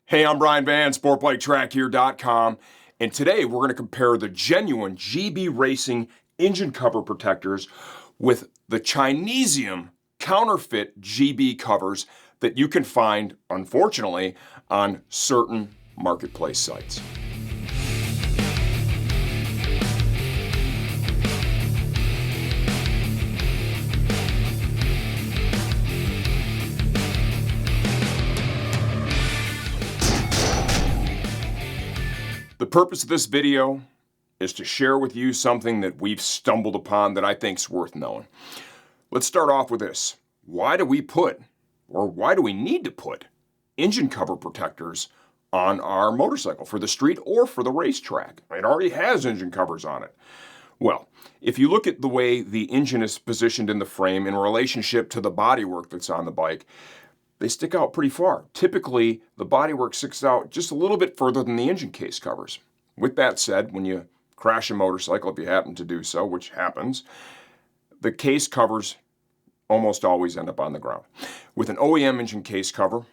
Hey, I'm Brian Van, SportbikeTrackGear.com, and today we're going to compare the genuine GB Racing engine cover protectors with the Chinesium Counterfeit GB covers that you can find, unfortunately, on certain marketplace sites. The purpose of this video is to share with you something that we've stumbled upon that I think is worth knowing. Let's start off with this. Why do we need to put engine cover protectors on our motorcycle for the street or for the racetrack? It already has engine covers on it. Well, if you look at the way the engine is positioned in the frame in relationship to the bodywork that's on the bike, they stick out pretty far. Typically, the bodywork sticks out just a little bit further than the engine case covers. With that said, when you crash a motorcycle, if you happen to do so, which happens, the case covers almost always end up on the ground. With an OEM engine case cover,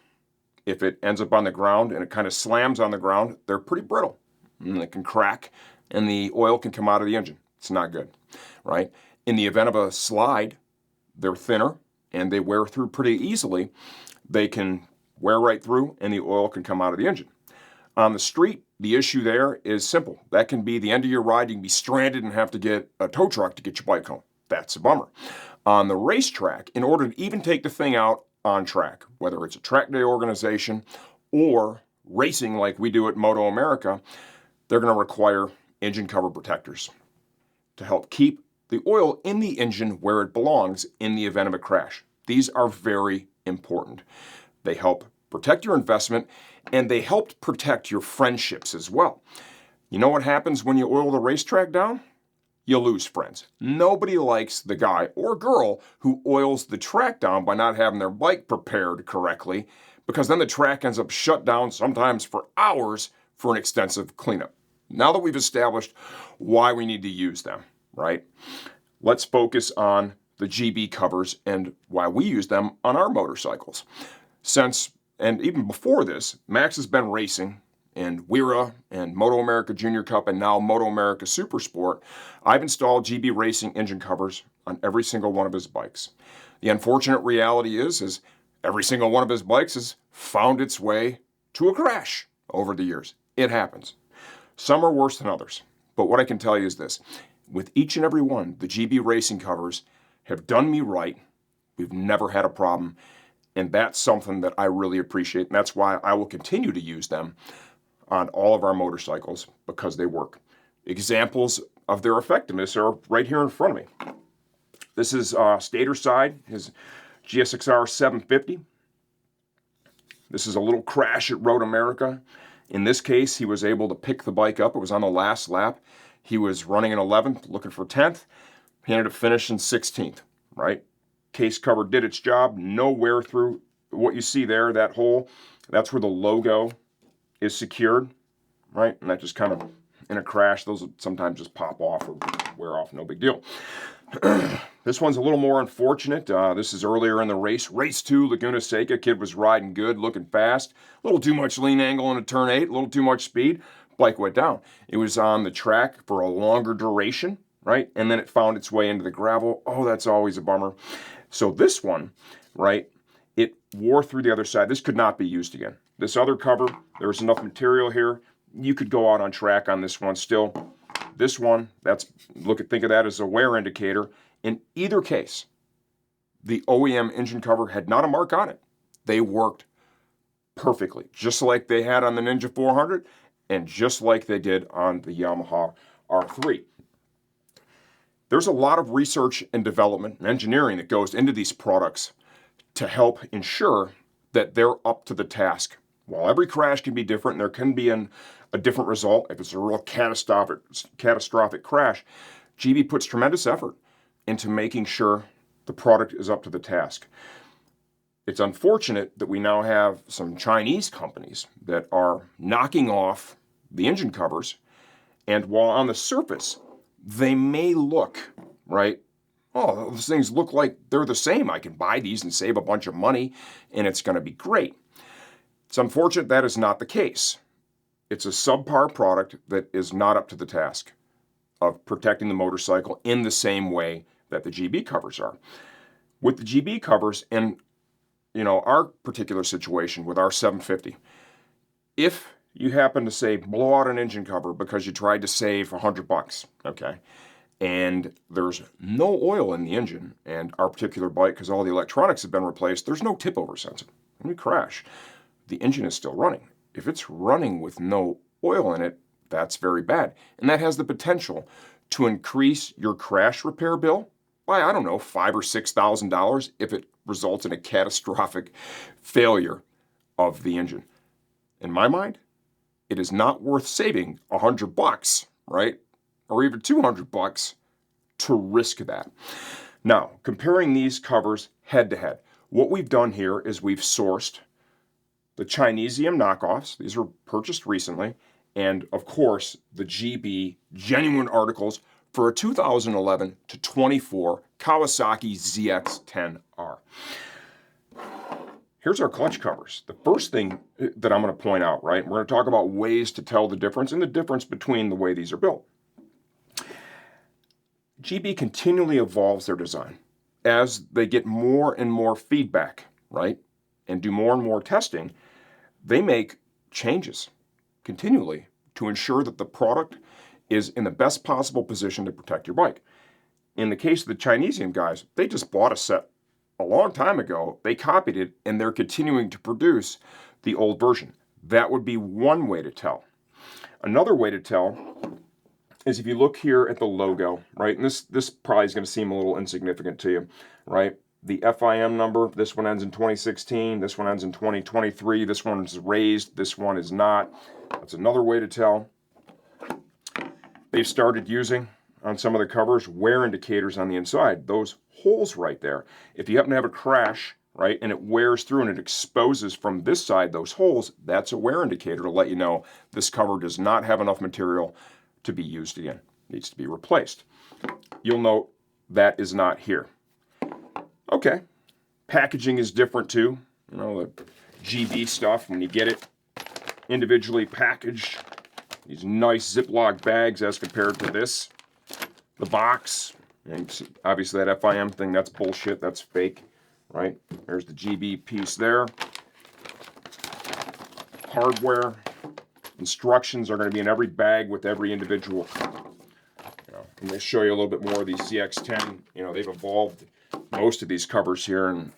if it ends up on the ground and it kind of slams on the ground, they're pretty brittle. And it can crack and the oil can come out of the engine. It's not good, right? In the event of a slide, they're thinner and they wear through pretty easily. They can wear right through and the oil can come out of the engine. On the street, the issue there is simple. That can be the end of your ride. You can be stranded and have to get a tow truck to get your bike home. That's a bummer. On the racetrack, in order to even take the thing out on track, whether it's a track day organization or racing like we do at MotoAmerica, they're going to require engine cover protectors to help keep the oil in the engine where it belongs in the event of a crash. These are very important. They help protect your investment and they help protect your friendships as well. You know what happens when you oil the racetrack down? You lose friends. Nobody likes the guy or girl who oils the track down by not having their bike prepared correctly, because then the track ends up shut down sometimes for hours for an extensive cleanup. Now that we've established why we need to use them, right? Let's focus on the GB covers and why we use them on our motorcycles. Since, and even before this, Max has been racing in WERA and MotoAmerica Junior Cup and now MotoAmerica Supersport. I've installed GB Racing engine covers on every single one of his bikes. The unfortunate reality is every single one of his bikes has found its way to a crash over the years. It happens. Some are worse than others. But what I can tell you is this. With each and every one, the GB Racing covers have done me right. We've never had a problem. And that's something that I really appreciate. And that's why I will continue to use them on all of our motorcycles, because they work. Examples of their effectiveness are right here in front of me. This is Stator side, his GSXR 750. This is a little crash at Road America. In this case, he was able to pick the bike up. It was on the last lap. He was running in 11th, looking for 10th. He ended up finishing 16th, right? Case cover did its job. No wear through. What you see there, that hole, that's where the logo is secured, right? And that just kind of, in a crash, those will sometimes just pop off or wear off, no big deal. This one's a little more unfortunate. This is earlier in the race. Race 2, Laguna Seca. Kid was riding good, looking fast. A little too much lean angle in a turn 8, a little too much speed. Bike went down. It was on the track for a longer duration, right? And then it found its way into the gravel. Oh, that's always a bummer. So this one, right, it wore through the other side. This could not be used again. This other cover, there was enough material here. You could go out on track on this one still. This one, think of that as a wear indicator. In either case, the OEM engine cover had not a mark on it. They worked perfectly, just like they had on the Ninja 400 and just like they did on the Yamaha R3. There's a lot of research and development and engineering that goes into these products to help ensure that they're up to the task. While every crash can be different and there can be a different result, if it's a real catastrophic crash, GB puts tremendous effort into making sure the product is up to the task. It's unfortunate that we now have some Chinese companies that are knocking off the engine covers, and while on the surface they may look, right, oh, those things look like they're the same. I can buy these and save a bunch of money and it's going to be great. It's unfortunate that is not the case. It's a subpar product that is not up to the task of protecting the motorcycle in the same way that the GB covers are. With the GB covers, and our particular situation with our 750, if you happen to say blow out an engine cover because you tried to save $100, okay, and there's no oil in the engine, and our particular bike, because all the electronics have been replaced, there's no tip over sensor. When we crash, the engine is still running. If it's running with no oil in it, that's very bad. And that has the potential to increase your crash repair bill by, I don't know, $5,000 or $6,000 if it results in a catastrophic failure of the engine. In my mind, it is not worth saving $100, right? Or even $200 to risk that. Now, comparing these covers head to head, what we've done here is we've sourced the Chinesium knockoffs. These were purchased recently. And of course, the GB genuine articles for a 2011 to 24 Kawasaki ZX-10R. Here's our clutch covers. The first thing that I'm going to point out, right? We're going to talk about ways to tell the difference and the difference between the way these are built. GB continually evolves their design as they get more and more feedback, right? And do more and more testing. They make changes continually to ensure that the product is in the best possible position to protect your bike. In the case of the Chinesium guys, they just bought a set a long time ago. They copied it, and they're continuing to produce the old version. That would be one way to tell. Another way to tell is if you look here at the logo, right? And this probably is going to seem a little insignificant to you, right? The FIM number, this one ends in 2016, this one ends in 2023, this one's raised, this one is not. That's another way to tell. They've started using, on some of the covers, wear indicators on the inside. Those holes right there. If you happen to have a crash, right, and it wears through and it exposes from this side those holes, that's a wear indicator to let you know this cover does not have enough material to be used again. It needs to be replaced. You'll note that is not here. Okay, packaging is different too. The GB stuff, when you get it individually packaged, these nice Ziploc bags as compared to this. The box, and obviously that FIM thing, that's bullshit, that's fake, right? There's the GB piece there. Hardware, instructions are going to be in every bag with every individual cover. I'm going to show you a little bit more of these ZX-10. They've evolved most of these covers here, and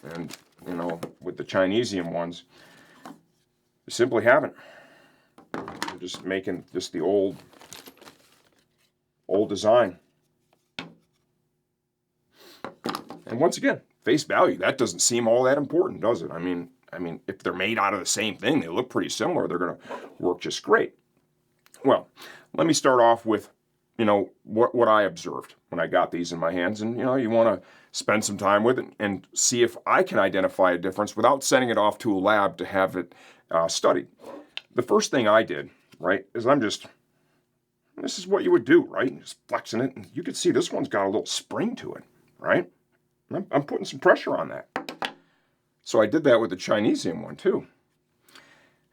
with the Chinesium ones, they simply haven't. They're just making just the old design. And once again, face value, that doesn't seem all that important, does it? I mean, if they're made out of the same thing, they look pretty similar, they're going to work just great. Well, let me start off with what I observed when I got these in my hands. And, you want to spend some time with it and see if I can identify a difference without sending it off to a lab to have it studied. The first thing I did, right, is this is what you would do, right? Just flexing it. And you can see this one's got a little spring to it, right? I'm putting some pressure on that. So I did that with the Chinesium one too.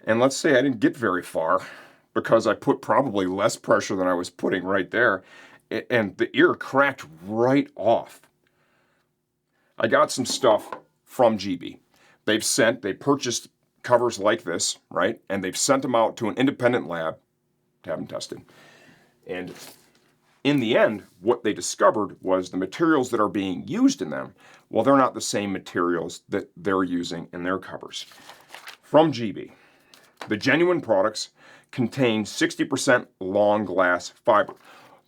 And let's say I didn't get very far, because I put probably less pressure than I was putting right there, and the ear cracked right off. I got some stuff from GB. They purchased covers like this, right? And they've sent them out to an independent lab to have them tested. And in the end, what they discovered was the materials that are being used in them, well, they're not the same materials that they're using in their covers. From GB, the genuine products contain 60% long glass fiber.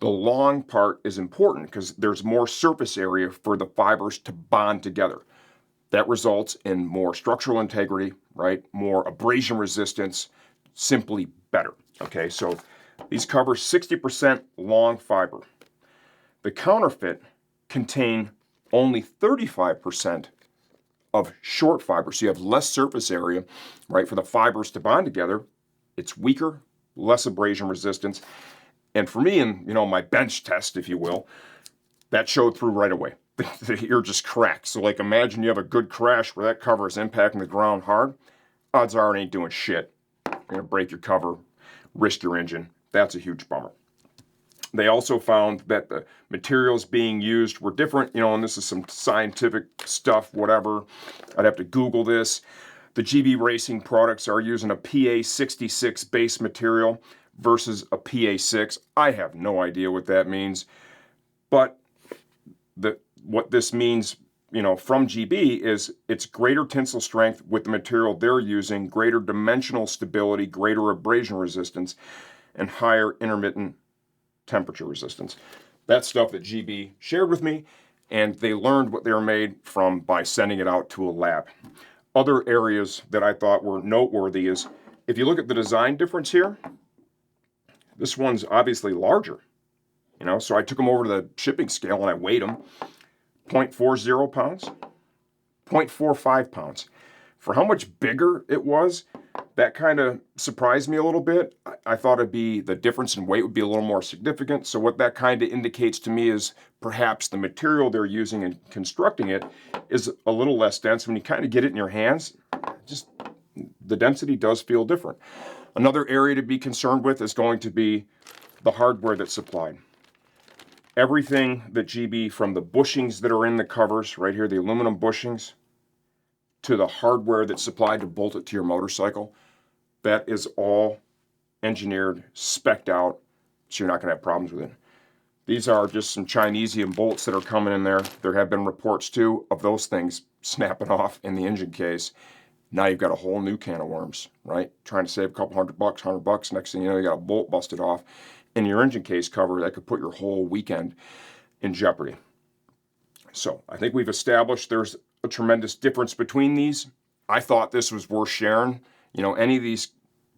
The long part is important because there's more surface area for the fibers to bond together. That results in more structural integrity, right? More abrasion resistance, simply better. Okay, so these cover 60% long fiber. The counterfeit contain only 35% of short fiber, so you have less surface area, right, for the fibers to bond together. It's weaker, less abrasion resistance. And for me, in my bench test, if you will, that showed through right away. The ear just cracked. So imagine you have a good crash where that cover is impacting the ground hard. odds are it ain't doing shit. You're going to break your cover, risk your engine. That's a huge bummer. They also found that the materials being used were different, and this is some scientific stuff, whatever. I'd have to Google this. The GB Racing products are using a PA66 base material versus a PA6. I have no idea what that means, but what this means, from GB is it's greater tensile strength with the material they're using, greater dimensional stability, greater abrasion resistance, and higher intermittent temperature resistance. That's stuff that GB shared with me, and they learned what they were made from by sending it out to a lab. Other areas that I thought were noteworthy is, if you look at the design difference here, this one's obviously larger, so I took them over to the shipping scale and I weighed them. 0.40 pounds, 0.45 pounds. For how much bigger it was, that kind of surprised me a little bit. I thought the difference in weight would be a little more significant. So what that kind of indicates to me is perhaps the material they're using in constructing it is a little less dense. When you kind of get it in your hands, just the density does feel different. Another area to be concerned with is going to be the hardware that's supplied. Everything that GB, from the bushings that are in the covers, right here, the aluminum bushings, to the hardware that's supplied to bolt it to your motorcycle, that is all engineered, spec'd out, so you're not going to have problems with it. These are just some Chinesium bolts that are coming in there. There have been reports, too, of those things snapping off in the engine case. Now you've got a whole new can of worms, right? Trying to save a couple $100, next thing you know, you got a bolt busted off in your engine case cover that could put your whole weekend in jeopardy. So I think we've established there's a tremendous difference between these. I thought this was worth sharing. Any of these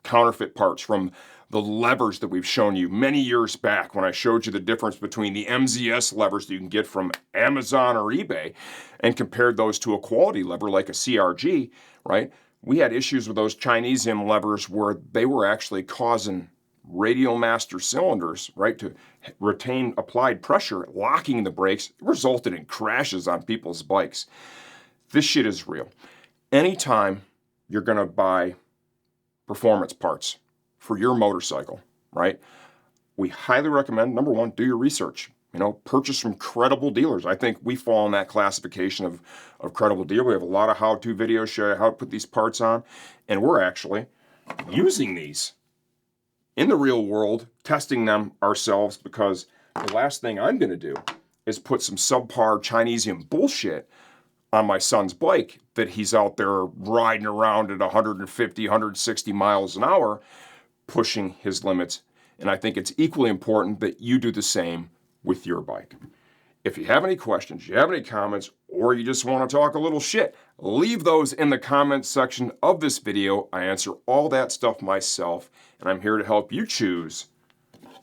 counterfeit parts, from the levers that we've shown you many years back when I showed you the difference between the MZS levers that you can get from Amazon or eBay and compared those to a quality lever like a CRG, right? We had issues with those Chinesium levers where they were actually causing radial master cylinders, right, to retain applied pressure, locking the brakes. It resulted in crashes on people's bikes. This shit is real. Anytime you're going to buy performance parts for your motorcycle, right, we highly recommend, number one, do your research. Purchase from credible dealers. I think we fall in that classification of credible dealer. We have a lot of how-to videos show you how to put these parts on, and we're actually using these in the real world, testing them ourselves, because the last thing I'm going to do is put some subpar Chinesium bullshit on my son's bike that he's out there riding around at 150, 160 miles an hour, pushing his limits. And I think it's equally important that you do the same with your bike. If you have any questions, you have any comments, or you just want to talk a little shit, leave those in the comments section of this video. I answer all that stuff myself, and I'm here to help you choose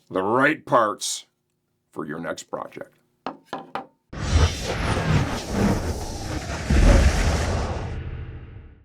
the right parts for your next project.